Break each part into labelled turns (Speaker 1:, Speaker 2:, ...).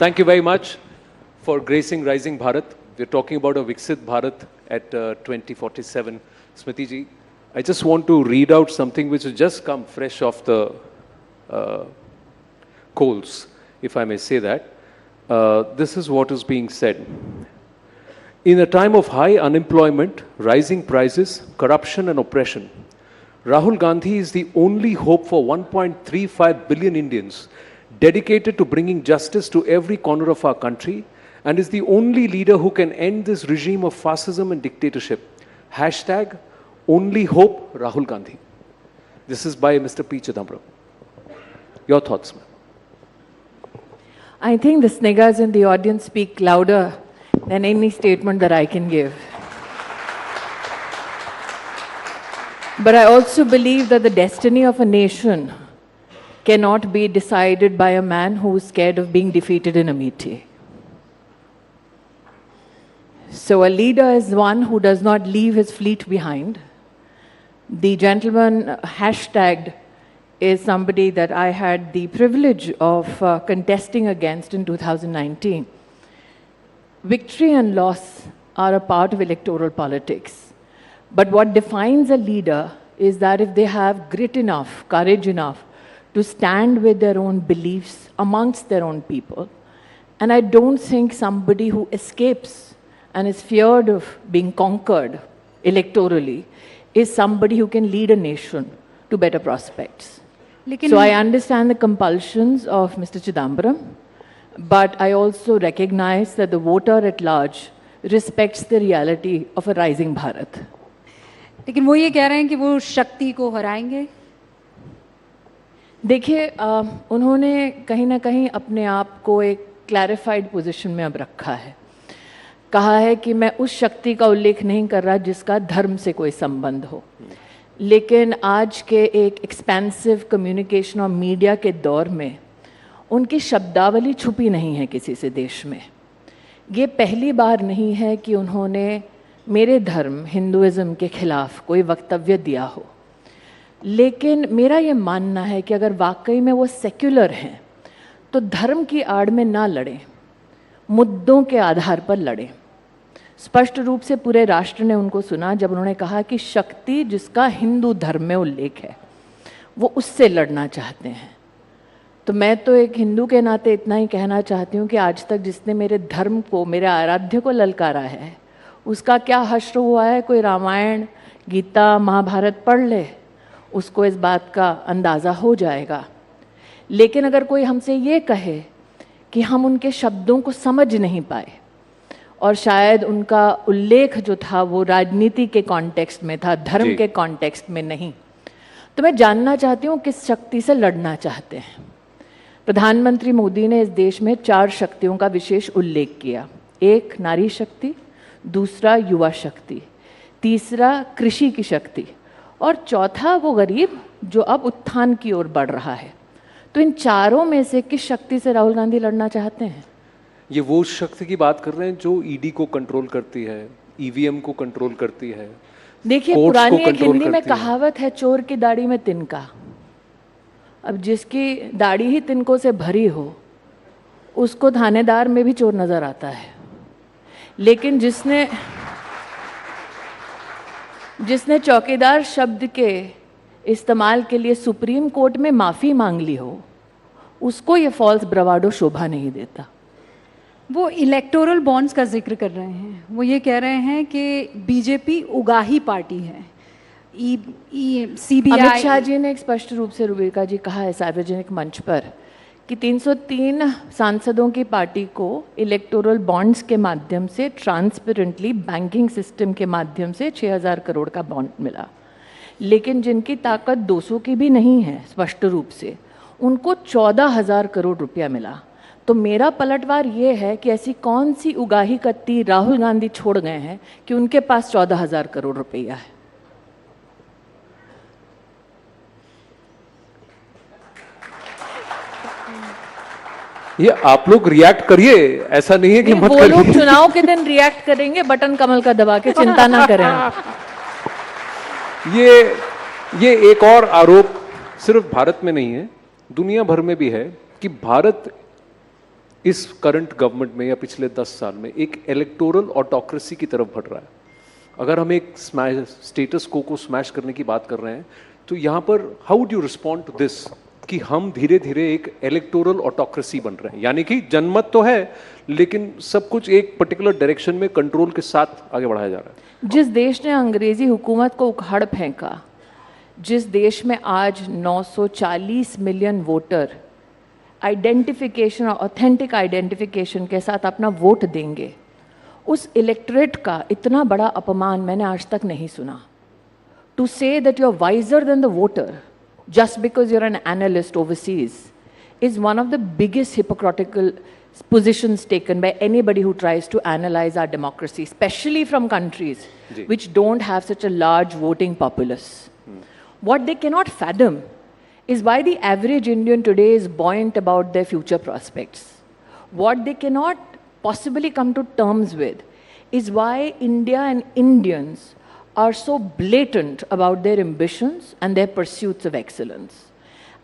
Speaker 1: Thank you very much for gracing Rising Bharat. We're talking about a Viksit Bharat at 2047. Smriti ji, I just want to read out something which has just come fresh off the coals, if I may say that. This is what is being said. In a time of high unemployment, rising prices, corruption and oppression, Rahul Gandhi is the only hope for 1.35 billion Indians dedicated to bringing justice to every corner of our country, and is the only leader who can end this regime of fascism and dictatorship. Hashtag only hope Rahul Gandhi. This is by Mr. P. Chidambaram. Your thoughts, ma'am?
Speaker 2: I think the sniggers in the audience speak louder than any statement that I can give. But I also believe that the destiny of a nation cannot be decided by a man who is scared of being defeated in a meeting. So a leader is one who does not leave his fleet behind. The gentleman hashtagged is somebody that I had the privilege of contesting against in 2019. Victory and loss are a part of electoral politics. But what defines a leader is that if they have grit enough, courage enough to stand with their own beliefs amongst their own people. And I don't think somebody who escapes and is feared of being conquered electorally is somebody who can lead a nation to better prospects. So I understand the compulsions of Mr. Chidambaram, but I also recognize that the voter at large respects the reality of a rising Bharat.
Speaker 3: लेकिन वो ये कह रहे हैं कि वो शक्ति को हराएंगे।
Speaker 2: देखिए, उन्होंने कहीं ना कहीं अपने आप को एक क्लैरिफाइड पोजीशन में अब रखा है। कहा है कि मैं उस शक्ति का उल्लेख नहीं कर रहा जिसका धर्म से कोई संबंध हो, लेकिन आज के एक एक्सपेंसिव कम्युनिकेशन और मीडिया के दौर में उनकी शब्दावली छुपी नहीं है किसी से देश में। ये पहली बार नहीं है कि उन्होंने मेरे धर्म हिंदुइज्म के खिलाफ कोई वक्तव्य दिया हो, लेकिन मेरा ये मानना है कि अगर वाकई में वो सेक्युलर हैं तो धर्म की आड़ में ना लड़ें, मुद्दों के आधार पर लड़ें। स्पष्ट रूप से पूरे राष्ट्र ने उनको सुना जब उन्होंने कहा कि शक्ति जिसका हिंदू धर्म में उल्लेख है वो उससे लड़ना चाहते हैं। तो मैं तो एक हिंदू के नाते इतना ही कहना चाहती हूँ कि आज तक जिसने मेरे धर्म को, मेरे आराध्य को ललकारा है, उसका क्या हश्र हुआ है। कोई रामायण, गीता, महाभारत पढ़ ले, उसको इस बात का अंदाज़ा हो जाएगा। लेकिन अगर कोई हमसे ये कहे कि हम उनके शब्दों को समझ नहीं पाए और शायद उनका उल्लेख जो था वो राजनीति के कॉन्टेक्स्ट में था, धर्म के कॉन्टेक्स्ट में नहीं, तो मैं जानना चाहती हूँ किस शक्ति से लड़ना चाहते हैं। प्रधानमंत्री मोदी ने इस देश में 4 शक्तियों का विशेष उल्लेख किया। एक, नारी शक्ति, दूसरा युवा शक्ति, तीसरा कृषि की शक्ति, और चौथा वो गरीब जो अब उत्थान की ओर बढ़ रहा है। तो इन चारों में से किस शक्ति से राहुल गांधी लड़ना चाहते हैं?
Speaker 1: ये वो शक्ति की बात कर रहे हैं जो ईडी को कंट्रोल करती है, ईवीएम को कंट्रोल करती है।
Speaker 2: देखिए, पुरानी एक हिंदी में कहावत है, चोर की दाढ़ी में तिनका। अब जिसकी दाढ़ी ही तिनकों से भरी हो उसको थानेदार में भी चोर नजर आता है, लेकिन जिसने चौकीदार शब्द के इस्तेमाल के लिए सुप्रीम कोर्ट में माफ़ी मांग ली हो, उसको ये फॉल्स ब्रवाडो शोभा नहीं देता।
Speaker 3: वो इलेक्टोरल बॉन्ड्स का जिक्र कर रहे हैं। वो ये कह रहे हैं कि बीजेपी उगाही पार्टी है। सीबीआई,
Speaker 2: अमित शाह जी ने एक स्पष्ट रूप से, रुबिका जी, कहा है सार्वजनिक मंच पर कि 303 सांसदों की पार्टी को इलेक्टोरल बॉन्ड्स के माध्यम से ट्रांसपेरेंटली बैंकिंग सिस्टम के माध्यम से 6000 करोड़ का बॉन्ड मिला, लेकिन जिनकी ताकत 200 की भी नहीं है स्पष्ट रूप से, उनको 14,000 करोड़ रुपया मिला। तो मेरा पलटवार ये है कि ऐसी कौन सी उगाही कत्ती राहुल गांधी छोड़ गए हैं कि उनके पास 14,000 करोड़ रुपया है।
Speaker 1: ये आप लोग रिएक्ट करिए, ऐसा नहीं है कि मत
Speaker 2: करिए। वो लोग चुनाव के दिन रिएक्ट करेंगे बटन कमल का दबा के, चिंता ना करें।
Speaker 1: ये एक और आरोप सिर्फ भारत में नहीं है, दुनिया भर में भी है कि भारत इस करंट गवर्नमेंट में या पिछले 10 साल में एक इलेक्टोरल ऑटोक्रेसी की तरफ बढ़ रहा है। अगर हम एक स्टेटस को स्मैश करने की बात कर रहे हैं तो यहाँ पर how would you respond to this कि हम धीरे धीरे एक इलेक्टोरल ऑटोक्रेसी बन रहे हैं, यानी कि जनमत तो है लेकिन सब कुछ एक पर्टिकुलर डायरेक्शन में कंट्रोल के साथ आगे बढ़ाया जा रहा है।
Speaker 2: जिस देश ने अंग्रेजी हुकूमत को उखाड़ फेंका, जिस देश में आज 940 मिलियन वोटर आइडेंटिफिकेशन और ऑथेंटिक आइडेंटिफिकेशन के साथ अपना वोट देंगे, उस इलेक्टोरेट का इतना बड़ा अपमान मैंने आज तक नहीं सुना। To say that you are wiser than the voter just because you're an analyst overseas is one of the biggest hypocritical positions taken by anybody who tries to analyze our democracy, especially from countries which don't have such a large voting populace. What they cannot fathom is why the average Indian today is buoyant about their future prospects. What they cannot possibly come to terms with is why India and Indians are so blatant about their ambitions and their pursuits of excellence.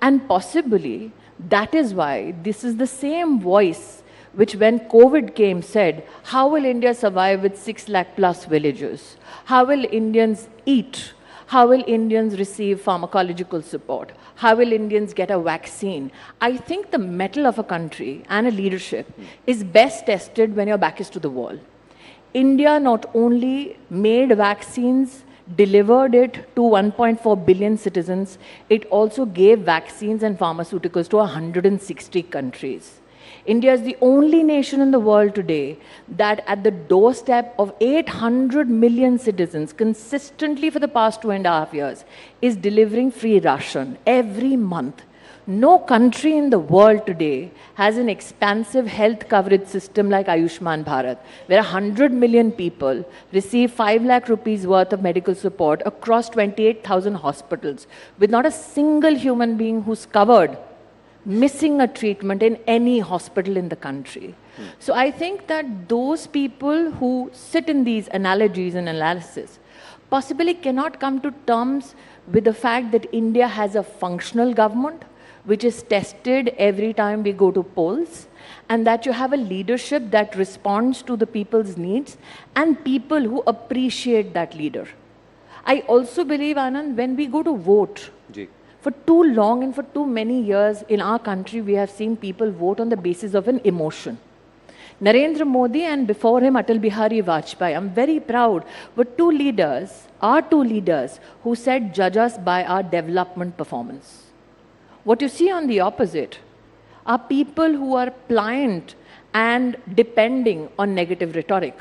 Speaker 2: And possibly that is why this is the same voice which when COVID came said, how will India survive with 6 lakh plus villages? How will Indians eat? How will Indians receive pharmacological support? How will Indians get a vaccine? I think the mettle of a country and a leadership is best tested when your back is to the wall. India not only made vaccines, delivered it to 1.4 billion citizens, it also gave vaccines and pharmaceuticals to 160 countries. India is the only nation in the world today that at the doorstep of 800 million citizens consistently for the past 2.5 years is delivering free ration every month. No country in the world today has an expansive health coverage system like Ayushman Bharat, where 100 million people receive 5 lakh rupees worth of medical support across 28,000 hospitals, with not a single human being who's covered missing a treatment in any hospital in the country. So I think that those people who sit in these analogies and analysis possibly cannot come to terms with the fact that India has a functional government which is tested every time we go to polls, and that you have a leadership that responds to the people's needs and people who appreciate that leader. I also believe, Anand, when we go to vote, for too long and for too many years in our country, we have seen people vote on the basis of an emotion. Narendra Modi and before him Atal Bihari Vajpayee, I'm very proud, were two leaders who said, judge us by our development performance. What you see on the opposite are people who are pliant and depending on negative rhetoric.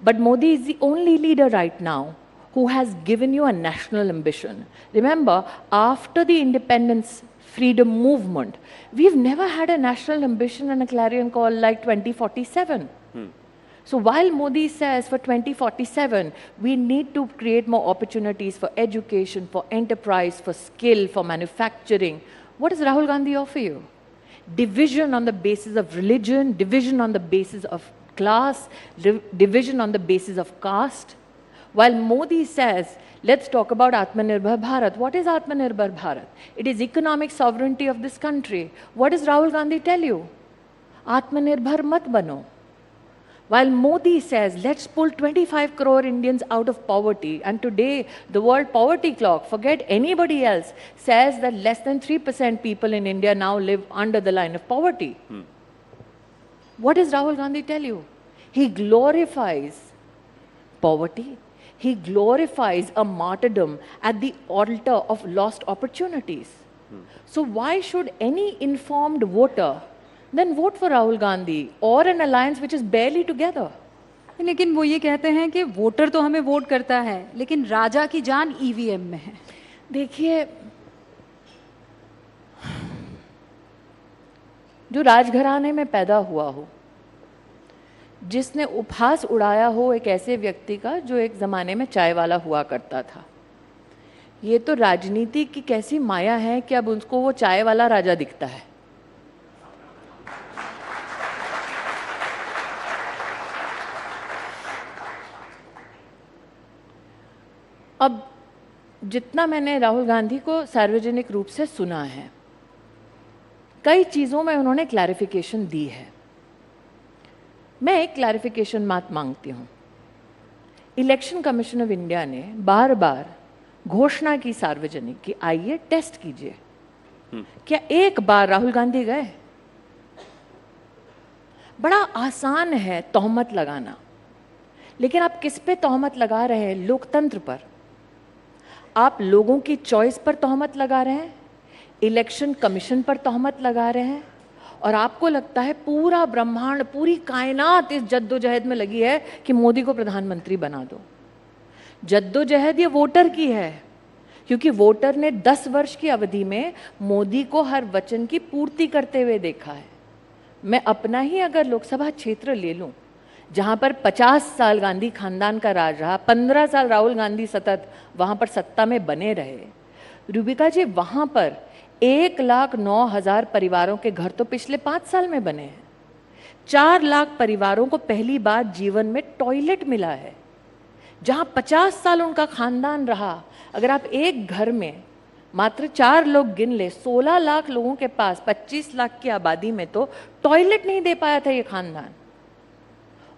Speaker 2: But Modi is the only leader right now who has given you a national ambition. Remember, after the independence freedom movement, we've never had a national ambition and a clarion call like 2047. So while Modi says for 2047, we need to create more opportunities for education, for enterprise, for skill, for manufacturing, what does Rahul Gandhi offer you? Division on the basis of religion, division on the basis of class, division on the basis of caste. While Modi says, let's talk about Atmanirbhar Bharat. What is Atmanirbhar Bharat? It is economic sovereignty of this country. What does Rahul Gandhi tell you? Atmanirbhar mat bano. While Modi says, let's pull 25 crore Indians out of poverty, and today the World Poverty Clock, forget anybody else, says that less than 3% people in India now live under the line of poverty. What does Rahul Gandhi tell you? He glorifies poverty. He glorifies a martyrdom at the altar of lost opportunities. So why should any informed voter then vote for Rahul Gandhi or an alliance which is barely together?
Speaker 3: लेकिन वो ये कहते हैं कि voter तो हमें vote करता है, लेकिन राजा की जान ईवीएम में है।
Speaker 2: देखिए, जो राजघराने में पैदा हुआ हो, जिसने उपहास उड़ाया हो एक ऐसे व्यक्ति का जो एक ज़माने में चाय वाला हुआ करता था, ये तो राजनीति की कैसी माया है कि अब उसको वो चाय वाला राजा दिखता है। अब जितना मैंने राहुल गांधी को सार्वजनिक रूप से सुना है, कई चीज़ों में उन्होंने क्लैरिफिकेशन दी है। मैं एक क्लैरिफिकेशन बात मांगती हूँ। इलेक्शन कमीशन ऑफ इंडिया ने बार बार घोषणा की सार्वजनिक कि आइए टेस्ट कीजिए। क्या एक बार राहुल गांधी गए? बड़ा आसान है तोहमत लगाना, लेकिन आप किस पे तोहमत लगा रहे हैं? लोकतंत्र पर। आप लोगों की चॉइस पर तोहमत लगा रहे हैं, इलेक्शन कमीशन पर तोहमत लगा रहे हैं, और आपको लगता है पूरा ब्रह्मांड, पूरी कायनात इस जद्दोजहद में लगी है कि मोदी को प्रधानमंत्री बना दो। जद्दोजहद ये वोटर की है, क्योंकि वोटर ने 10 वर्ष की अवधि में मोदी को हर वचन की पूर्ति करते हुए देखा है। मैं अपना ही अगर लोकसभा क्षेत्र ले लूं, जहां पर 50 साल गांधी खानदान का राज रहा, 15 साल राहुल गांधी सतत वहां पर सत्ता में बने रहे, रूबिका जी, वहां पर 1,09,000 परिवारों के घर तो पिछले 5 साल में बने हैं। 4 लाख परिवारों को पहली बार जीवन में टॉयलेट मिला है। जहां 50 साल उनका खानदान रहा, अगर आप एक घर में मात्र 4 लोग गिन ले, 16 लाख लोगों के पास 25 लाख की आबादी में तो टॉयलेट नहीं दे पाया था ये खानदान,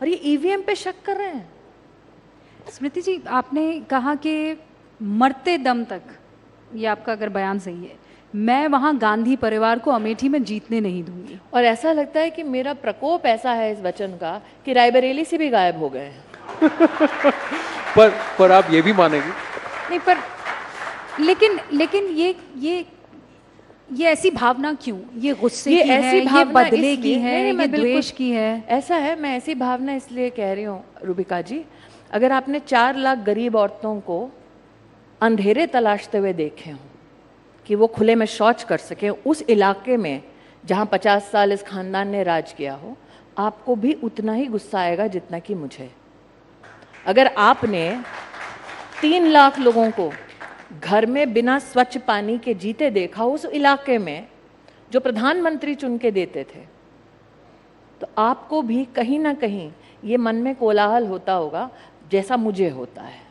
Speaker 2: और ये ईवीएम पे शक कर रहे हैं।
Speaker 3: स्मृति जी, आपने कहा कि मरते दम तक, ये आपका अगर बयान सही है, मैं वहां गांधी परिवार को अमेठी में जीतने नहीं दूंगी।
Speaker 2: और ऐसा लगता है कि मेरा प्रकोप ऐसा है इस वचन का कि रायबरेली से भी गायब हो गए हैं।
Speaker 1: पर आप ये भी मानेंगे?
Speaker 3: नहीं, पर लेकिन ये ऐसी भावना क्यों? ये गुस्से की है, ये बदले की है, ये द्वेष की है?
Speaker 2: ऐसा है, मैं ऐसी भावना इसलिए कह रही हूँ रूबिका जी, अगर आपने 4 लाख गरीब औरतों को अंधेरे तलाशते हुए देखे हों कि वो खुले में शौच कर सकें उस इलाके में जहाँ 50 साल इस खानदान ने राज किया हो, आपको भी उतना ही गुस्सा आएगा जितना कि मुझे। अगर आपने 3 लाख लोगों को घर में बिना स्वच्छ पानी के जीते देखा उस इलाके में जो प्रधानमंत्री चुन के देते थे, तो आपको भी कहीं ना कहीं ये मन में कोलाहल होता होगा जैसा मुझे होता है।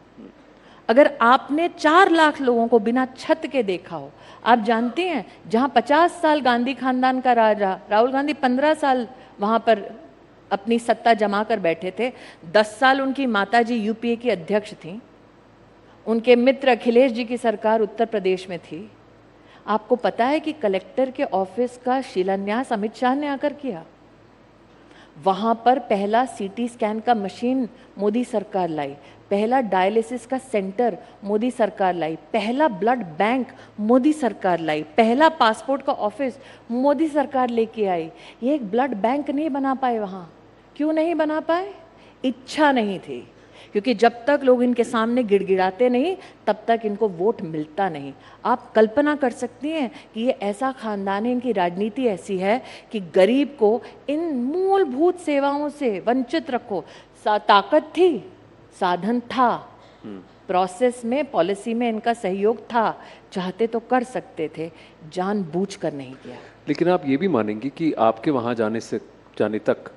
Speaker 2: अगर आपने 4 लाख लोगों को बिना छत के देखा हो, आप जानते हैं जहां 50 साल गांधी खानदान का राज रहा, राहुल गांधी 15 साल वहां पर अपनी सत्ता जमा कर बैठे थे, 10 साल उनकी माताजी यूपीए की अध्यक्ष थी, उनके मित्र अखिलेश जी की सरकार उत्तर प्रदेश में थी। आपको पता है कि कलेक्टर के ऑफिस का शिलान्यास अमित शाह ने आकर किया। वहां पर पहला सीटी स्कैन का मशीन मोदी सरकार लाई, पहला डायलिसिस का सेंटर मोदी सरकार लाई, पहला ब्लड बैंक मोदी सरकार लाई, पहला पासपोर्ट का ऑफिस मोदी सरकार लेके आई। ये एक ब्लड बैंक नहीं बना पाए वहाँ। क्यों नहीं बना पाए? इच्छा नहीं थी, क्योंकि जब तक लोग इनके सामने गिड़गिड़ाते नहीं तब तक इनको वोट मिलता नहीं। आप कल्पना कर सकती हैं कि ये ऐसा खानदान है, इनकी राजनीति ऐसी है कि गरीब को इन मूलभूत सेवाओं से वंचित रखो। ताकत थी, साधन था, प्रोसेस में, पॉलिसी में इनका सहयोग था, चाहते तो कर सकते थे, जानबूझकर नहीं किया।
Speaker 1: लेकिन आप ये भी मानेंगी कि आपके वहां जाने तक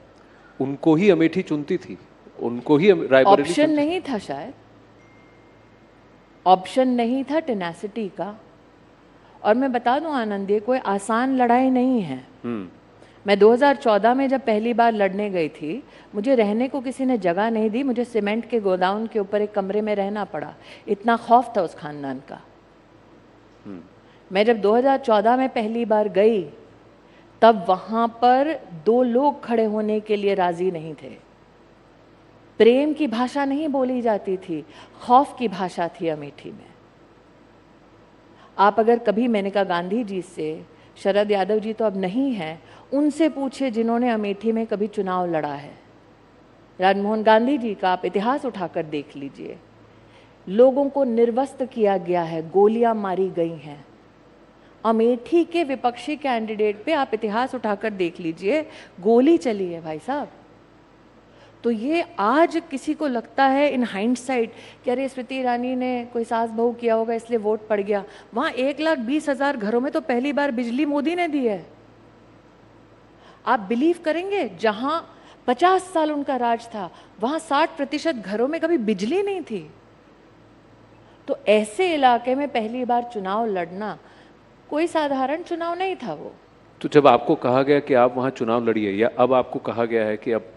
Speaker 1: उनको ही अमेठी चुनती थी, उनको ही रायबरेली?
Speaker 2: ऑप्शन नहीं था, शायद ऑप्शन नहीं था टेनेसिटी का। और मैं बता दूं आनंद, ये कोई आसान लड़ाई नहीं है। मैं 2014 में जब पहली बार लड़ने गई थी, मुझे रहने को किसी ने जगह नहीं दी, मुझे सीमेंट के गोदाम के ऊपर एक कमरे में रहना पड़ा, इतना खौफ था उस खानदान का। मैं जब 2014 में पहली बार गई तब वहां पर 2 लोग खड़े होने के लिए राजी नहीं थे। प्रेम की भाषा नहीं बोली जाती थी, खौफ की भाषा थी अमेठी में। आप अगर कभी, मैंने कहा गांधी जी से, शरद यादव जी तो अब नहीं हैं, उनसे पूछे जिन्होंने अमेठी में कभी चुनाव लड़ा है, राजमोहन गांधी जी का आप इतिहास उठाकर देख लीजिए। लोगों को निर्वस्त्र किया गया है, गोलियां मारी गई हैं। अमेठी के विपक्षी कैंडिडेट पे आप इतिहास उठाकर देख लीजिए, गोली चली है भाई साहब। तो ये आज किसी को लगता है इन हाइंडसाइट कि अरे स्मृति ईरानी ने कोई सास बहू किया होगा इसलिए वोट पड़ गया। वहाँ 1,20,000 घरों में तो पहली बार बिजली मोदी ने दी है। आप बिलीव करेंगे, जहाँ 50 साल उनका राज था वहाँ 60% घरों में कभी बिजली नहीं थी। तो ऐसे इलाके में पहली बार चुनाव लड़ना कोई साधारण चुनाव नहीं था वो।
Speaker 1: तो जब आपको कहा गया कि आप वहाँ चुनाव लड़िए, या अब आपको कहा गया है कि अब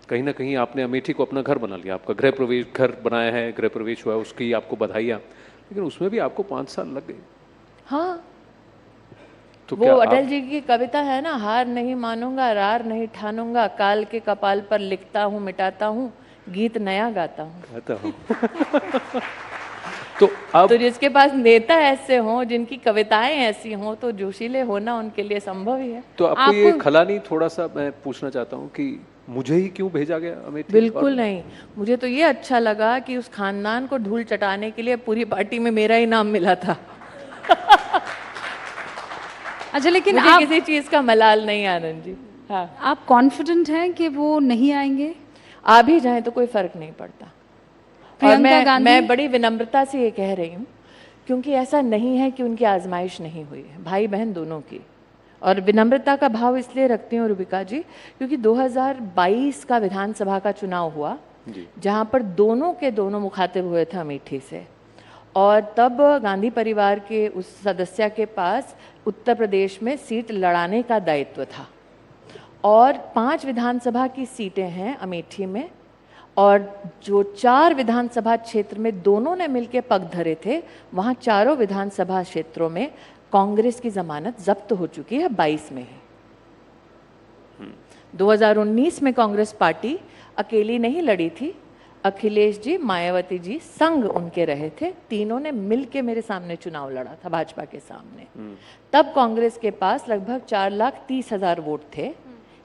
Speaker 1: कहीं ना कहीं आपने अमेठी को अपना घर बना लिया, आपका गृह प्रवेश घर बनाया है, गृह प्रवेश हुआ है, उसकी आपको बधाइयाँ, लेकिन उसमें भी आपको 5 साल लग गए।
Speaker 2: हाँ,
Speaker 1: तो
Speaker 2: वो अटल जी की कविता है ना, हार नहीं मानूंगा, रार नहीं ठानूंगा, काल के कपाल पर लिखता हूँ मिटाता हूँ, गीत नया गाता हूँ।
Speaker 1: तो अब
Speaker 2: तो जिसके पास नेता ऐसे हों, जिनकी कविताएं ऐसी हों, तो जोशीले होना उनके लिए संभव ही है।
Speaker 1: तो आपको ये खला नहीं, थोड़ा सा मैं पूछना चाहता हूँ कि मुझे ही क्यों भेजा गया अमेठी?
Speaker 2: बिल्कुल नहीं, मुझे तो ये अच्छा लगा कि उस खानदान को धूल चटाने के लिए पूरी पार्टी में मेरा ही नाम मिला था।
Speaker 3: अच्छा, लेकिन
Speaker 2: मुझे
Speaker 3: आप
Speaker 2: किसी चीज का मलाल नहीं, आनंद जी। हाँ,
Speaker 3: आप कॉन्फिडेंट हैं कि वो नहीं आएंगे?
Speaker 2: आ भी जाए तो कोई फर्क नहीं पड़ता। और
Speaker 3: प्रियंका गांधी,
Speaker 2: मैं बड़ी विनम्रता से ये कह रही हूँ, क्योंकि ऐसा नहीं है कि उनकी आजमाइश नहीं हुई है, भाई बहन दोनों की। और विनम्रता का भाव इसलिए रखती हूँ रूबिका जी, क्योंकि 2022 का विधानसभा का चुनाव हुआ, जहाँ पर दोनों के दोनों मुखातिब हुए थे अमेठी से, और तब गांधी परिवार के उस सदस्य के पास उत्तर प्रदेश में सीट लड़ाने का दायित्व था। और 5 विधानसभा की सीटें हैं अमेठी में, और जो 4 विधानसभा क्षेत्र में दोनों ने मिलकर पग धरे थे, वहाँ चारों विधानसभा क्षेत्रों में कांग्रेस की जमानत जब्त हो चुकी है, 22 में है। 2019 में कांग्रेस पार्टी अकेली नहीं लड़ी थी, अखिलेश जी, मायावती जी संग उनके रहे थे, तीनों ने मिलके मेरे सामने चुनाव लड़ा था भाजपा के सामने। तब कांग्रेस के पास लगभग 4,30,000 वोट थे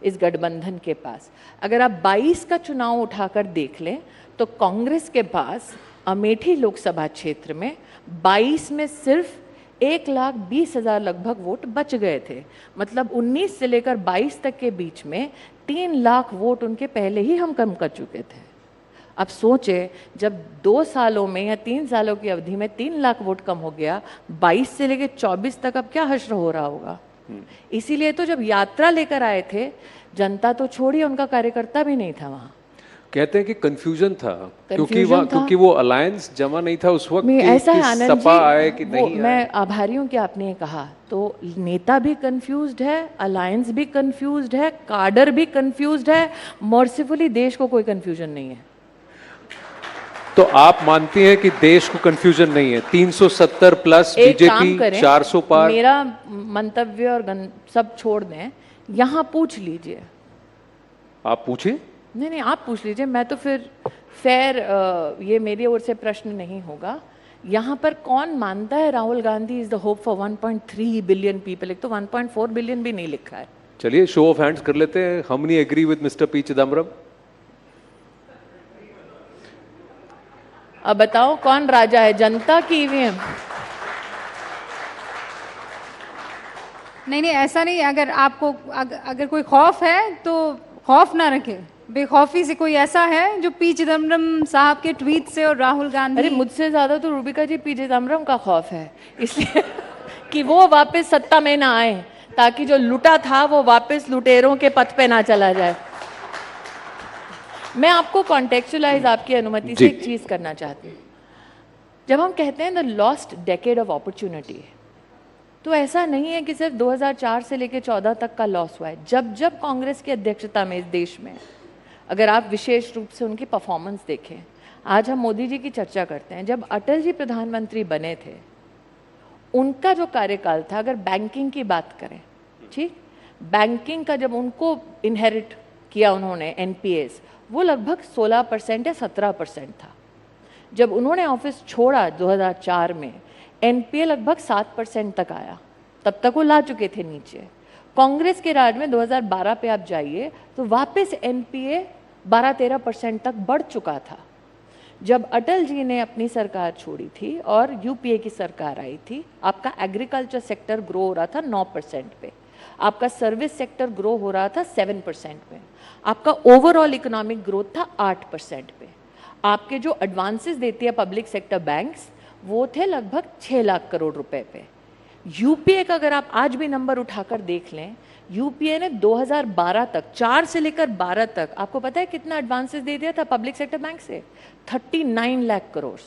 Speaker 2: इस गठबंधन के पास। अगर आप 22 का चुनाव उठाकर देख लें तो कांग्रेस के पास अमेठी लोकसभा क्षेत्र में 22 में सिर्फ 1,20,000 लगभग वोट बच गए थे। मतलब 19 से लेकर 22 तक के बीच में 3 लाख वोट उनके पहले ही हम कम कर चुके थे। अब सोचे, जब 2 सालों में या 3 सालों की अवधि में 3 लाख वोट कम हो गया, 22 से लेकर 24 तक अब क्या हश्र हो रहा होगा। इसीलिए तो जब यात्रा लेकर आए थे, जनता तो छोड़िए, उनका कार्यकर्ता भी नहीं था वहाँ।
Speaker 1: कहते हैं कि कंफ्यूजन था, क्योंकि वो अलायंस जमा नहीं था उस वक्त
Speaker 2: कि ऐसा है आनंद
Speaker 1: सपा
Speaker 2: जी,
Speaker 1: आए कि नहीं आए।
Speaker 2: मैं आभारी हूँ कि आपने ये कहा। तो नेता भी कंफ्यूज्ड है, अलायंस भी कंफ्यूज्ड है, काडर भी कंफ्यूज्ड है, मर्सीफुली देश को कोई कंफ्यूजन नहीं है।
Speaker 1: तो आप मानती हैं कि देश को कंफ्यूजन नहीं है? 370 प्लस बीजेपी 400 पार।
Speaker 2: मेरा मंतव्य और सब छोड़ दें, यहाँ पूछ लीजिए।
Speaker 1: आप पूछिए।
Speaker 2: नहीं, आप पूछ लीजिए, मैं तो फिर फेयर, ये मेरी ओर से प्रश्न नहीं होगा। यहाँ पर कौन मानता है Rahul Gandhi is the hope for 1.3 billion people? एक तो 1.4 बिलियन भी नहीं लिखा है।
Speaker 1: चलिए शो ऑफ हैंड्स कर लेते हैं। हम नहीं agree with mister P Chidambaram.
Speaker 2: अब बताओ कौन राजा है, जनता की ईवीएम?
Speaker 3: नहीं, ऐसा नहीं। अगर आपको अगर कोई खौफ है तो खौफ ना रखे। बेखौफी से कोई ऐसा है जो पी चिदम्बरम साहब के ट्वीट से और राहुल गांधी।
Speaker 2: अरे मुझसे ज्यादा तो रूबिका जी पी चिदम्बरम का खौफ है, इसलिए कि वो वापस सत्ता में ना आए, ताकि जो लुटा था वो वापस लुटेरों के पथ पे ना चला जाए। मैं आपको कॉन्टेक्चुअलाइज, आपकी अनुमति से एक चीज करना चाहती हूँ। जब हम कहते हैं the lost decade of opportunity, तो ऐसा नहीं है कि सिर्फ 2004 से लेकर 14 तक का लॉस हुआ है। जब जब कांग्रेस की अध्यक्षता में इस देश में, अगर आप विशेष रूप से उनकी परफॉर्मेंस देखें, आज हम मोदी जी की चर्चा करते हैं, जब अटल जी प्रधानमंत्री बने थे, उनका जो कार्यकाल था, अगर बैंकिंग की बात करें, ठीक, बैंकिंग का जब उनको इनहेरिट किया उन्होंने एनपीएस, वो लगभग 16% या 17% था। जब उन्होंने ऑफिस छोड़ा 2004 में, एनपीए लगभग 7% तक आया, तब तक वो ला चुके थे नीचे। कांग्रेस के राज में 2012 पे आप जाइए तो वापस एनपीए 12-13% तक बढ़ चुका था। जब अटल जी ने अपनी सरकार छोड़ी थी और यूपीए की सरकार आई थी, आपका एग्रीकल्चर सेक्टर ग्रो हो रहा था 9% पे, आपका सर्विस सेक्टर ग्रो हो रहा था 7% पे, आपका ओवरऑल इकोनॉमिक ग्रोथ था 8% पे। आपके जो एडवांसेस देती है पब्लिक सेक्टर बैंक्स, वो थे लगभग 6 लाख करोड़ रुपए पे। यूपीए का अगर आप आज भी नंबर उठाकर देख लें, यूपीए ने 2012 तक, 4 से लेकर 12 तक, आपको पता है कितना एडवांसेस दे दिया था पब्लिक सेक्टर बैंक से? 39 लाख करोड़,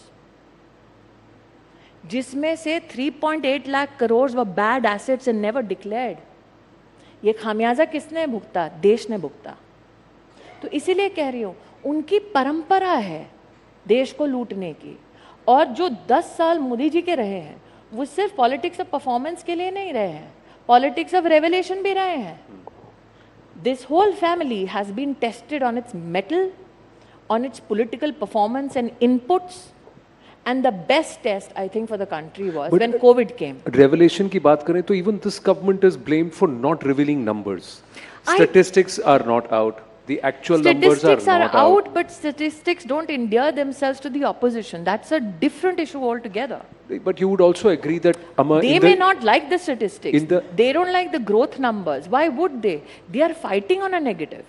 Speaker 2: जिसमें से 3.8 लाख करोड़ व bad assets and never declared. ये खामियाजा किसने भुगता? देश ने भुगता। तो इसीलिए कह रही हूँ, उनकी परंपरा है देश को लूटने की, और जो 10 साल मोदी जी के रहे हैं वो सिर्फ पॉलिटिक्स ऑफ परफॉर्मेंस के लिए नहीं रहे हैं, पॉलिटिक्स ऑफ रेवोल्यूशन भी रहे हैं. This whole family has been tested on its mettle, on its political performance and inputs, and the best test I think for the country was when COVID came.
Speaker 1: Revelation की बात करें तो even this government is blamed for not revealing numbers. Statistics are not out. The actual numbers are not out.
Speaker 2: But statistics don't endear themselves to the opposition. That's a different issue altogether.
Speaker 1: But you would also agree that
Speaker 2: they may not like the statistics. They don't like the growth numbers. Why would they? They are fighting on a negative.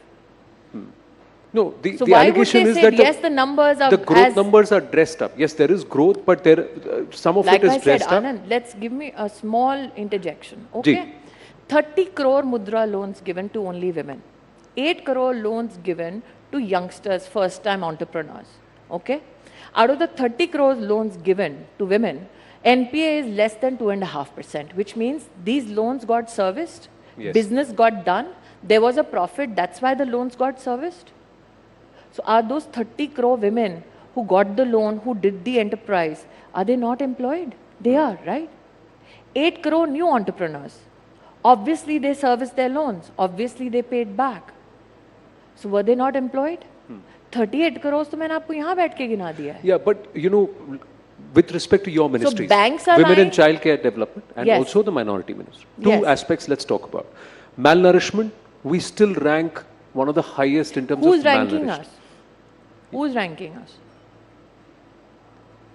Speaker 1: No,
Speaker 2: so
Speaker 1: the
Speaker 2: why
Speaker 1: allegation
Speaker 2: would they
Speaker 1: is
Speaker 2: say,
Speaker 1: that
Speaker 2: yes, the numbers are
Speaker 1: the growth numbers are dressed up. Yes, there is growth, but there some of
Speaker 2: like
Speaker 1: it is
Speaker 2: I said,
Speaker 1: dressed up.
Speaker 2: Anand, let's give me a small interjection. Okay, 30 crore mudra loans given to only women, 8 crore loans given to youngsters, first-time entrepreneurs. Okay, out of the 30 crore loans given to women, NPA is less than 2.5%, which means these loans got serviced, business got done, there was a profit. That's why the loans got serviced. So are those 30 crore women who got the loan, who did the enterprise, are they not employed? They are, right? 8 crore new entrepreneurs. Obviously they serviced their loans. Obviously they paid back. So were they not employed? 38 crores तो मैंने आपको यहाँ बैठ के गिना दिया है.
Speaker 1: Yeah, but you know, with respect to your ministries,
Speaker 2: banks are
Speaker 1: Women
Speaker 2: lying.
Speaker 1: and Child Care Development, and also the Minority Ministry. Two aspects let's talk about. Malnourishment, we still rank one of the highest in terms
Speaker 2: Who's
Speaker 1: of
Speaker 2: ranking
Speaker 1: malnourished.
Speaker 2: us? Who's ranking us?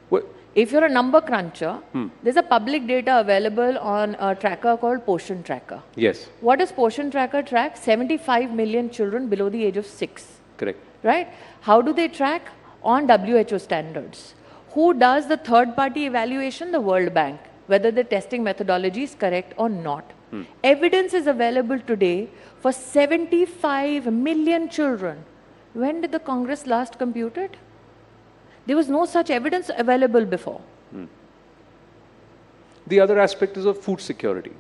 Speaker 1: Well,
Speaker 2: if you're a number cruncher, there's a public data available on a tracker called Poshan Tracker.
Speaker 1: Yes.
Speaker 2: What does Poshan Tracker track? 75 million children below the age of 6.
Speaker 1: Correct.
Speaker 2: Right? How do they track? On WHO standards. Who does the third-party evaluation? The World Bank. Whether the testing methodology is correct or not. Evidence is available today for 75 million children. When did the Congress last compute it? There was no such evidence available before.
Speaker 1: The other aspect is of food security.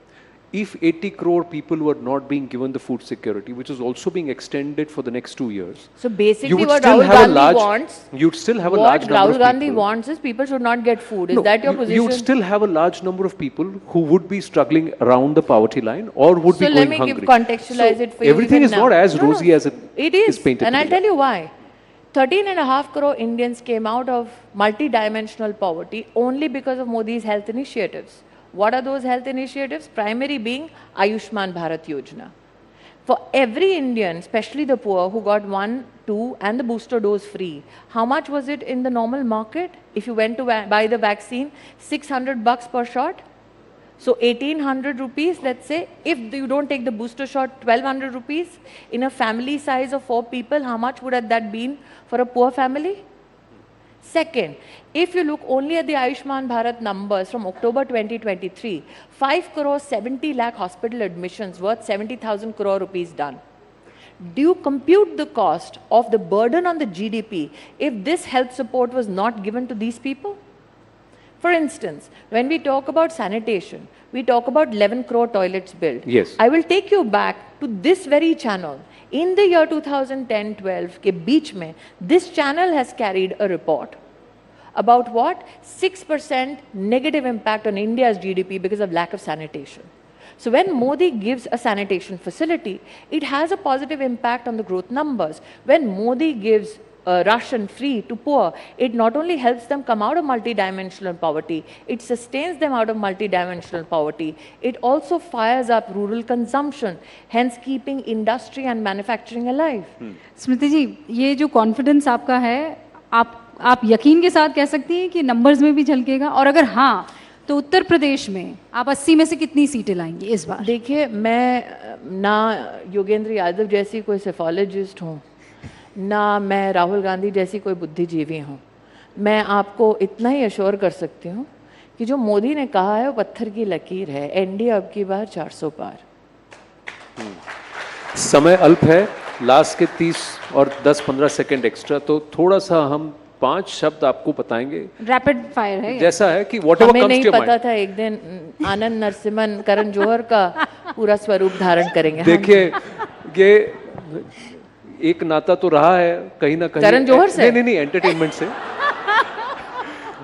Speaker 1: If 80 crore people were not being given the food security, which is also being extended for the next 2 years.
Speaker 2: So basically what Rahul Gandhi wants,
Speaker 1: you'd still have a large number of people.
Speaker 2: What Rahul Gandhi wants is people should not get food. Is that your position?
Speaker 1: You'd still have a large number of people who would be struggling around the poverty line or would be going hungry.
Speaker 2: So let me contextualize it for you.
Speaker 1: Everything is not as rosy as it is painted.
Speaker 2: And I'll tell you why. 13.5 crore Indians came out of multi-dimensional poverty only because of Modi's health initiatives. What are those health initiatives? Primary being Ayushman Bharat Yojana. For every Indian, especially the poor, who got 1, 2 and the booster dose free, how much was it in the normal market? If you went to buy the vaccine, $600 per shot. So 1800 rupees, let's say, if you don't take the booster shot, 1200 rupees. In a family size of 4 people, how much would have that been for a poor family? Second, if you look only at the Ayushman Bharat numbers from October 2023, 5 crore 70 lakh hospital admissions worth 70,000 crore rupees done. Do you compute the cost of the burden on the GDP if this health support was not given to these people? For instance, when we talk about sanitation, we talk about 11 crore toilets built.
Speaker 1: Yes.
Speaker 2: I will take you back to this very channel. In the year 2010-12 के बीच में, this channel has carried a report about what? 6% negative impact on India's GDP because of lack of sanitation. So when Modi gives a sanitation facility, it has a positive impact on the growth numbers. When Modi gives ration free to poor, it not only helps them come out of multidimensional poverty, it sustains them out of multidimensional poverty, it also fires up rural consumption, hence keeping industry and manufacturing alive.
Speaker 3: स्मृति जी, ये जो confidence आपका है, आप यकीन के साथ कह सकती हैं कि नंबर्स में भी झलकेगा, और अगर हाँ तो उत्तर प्रदेश में आप 80 में से कितनी सीटें लाएंगी इस बार?
Speaker 2: देखिए, मैं ना योगेंद्र यादव जैसी कोई सेफोलॉजिस्ट हूँ, ना मैं राहुल गांधी जैसी कोई बुद्धिजीवी हूँ. मैं आपको इतना ही अश्योर कर सकती हूँ कि जो मोदी ने कहा है वो पत्थर की लकीर है. एनडीए अब की बार 400 पार.
Speaker 1: समय अल्प है, लास्ट के 30 और 10-15 सेकंड एक्स्ट्रा, तो थोड़ा सा हम 5 शब्द आपको बताएंगे.
Speaker 3: रैपिड फायर है
Speaker 1: जैसा है कि whatever comes to your mind.
Speaker 2: हमें नहीं पता था एक दिन आनंद नरसिम्हन करण जौहर का पूरा स्वरूप धारण करेंगे.
Speaker 1: देखिए, एक नाता तो रहा है कहीं ना कहीं।
Speaker 2: करण जौहर से?
Speaker 1: नहीं, एंटरटेनमेंट से।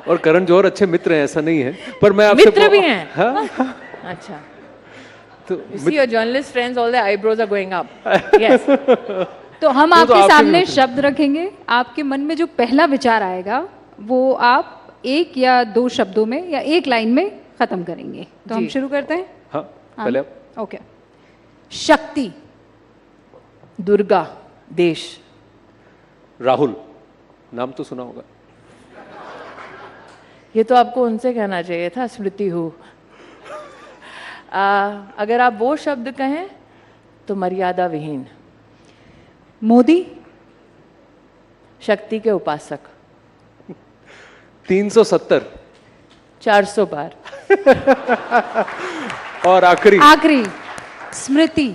Speaker 1: और करण जौहर अच्छे मित्र हैं, ऐसा नहीं है, पर मैं आपसे
Speaker 2: मित्र भी हैं?
Speaker 1: हाँ,
Speaker 2: अच्छा,
Speaker 1: तो
Speaker 2: you see your journalist friends, all their eyebrows are going up. Yes.
Speaker 3: तो हम
Speaker 1: तो
Speaker 3: आपके
Speaker 1: आपके
Speaker 3: सामने
Speaker 1: भी
Speaker 3: शब्द रखेंगे, आपके मन में जो पहला विचार आएगा वो आप एक या दो शब्दों में या एक लाइन में खत्म करेंगे। तो हम
Speaker 2: जी।
Speaker 3: शुरू करते हैं।
Speaker 1: हाँ, पहले आप।
Speaker 3: ओके। शक्ति,
Speaker 2: दुर्गा, देश,
Speaker 1: राहुल, नाम तो सुना होगा।
Speaker 2: ये तो आपको उनसे कहना चाहिए था, स्मृति हूँ। अगर आप वो शब्द कहें तो मर्यादा विहीन,
Speaker 3: मोदी,
Speaker 2: शक्ति के उपासक,
Speaker 1: 370,
Speaker 2: 400 बार,
Speaker 1: और आखिरी
Speaker 3: आखिरी स्मृति,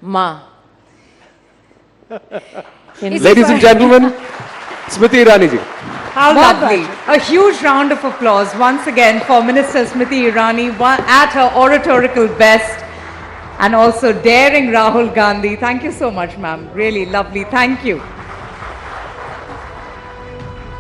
Speaker 2: माँ।
Speaker 1: Ladies and gentleman, Smriti Irani ji.
Speaker 4: How lovely. A huge round of applause once again for Minister Smriti Irani at her oratorical best and also daring Rahul Gandhi. Thank you so much, ma'am. Really lovely. Thank you.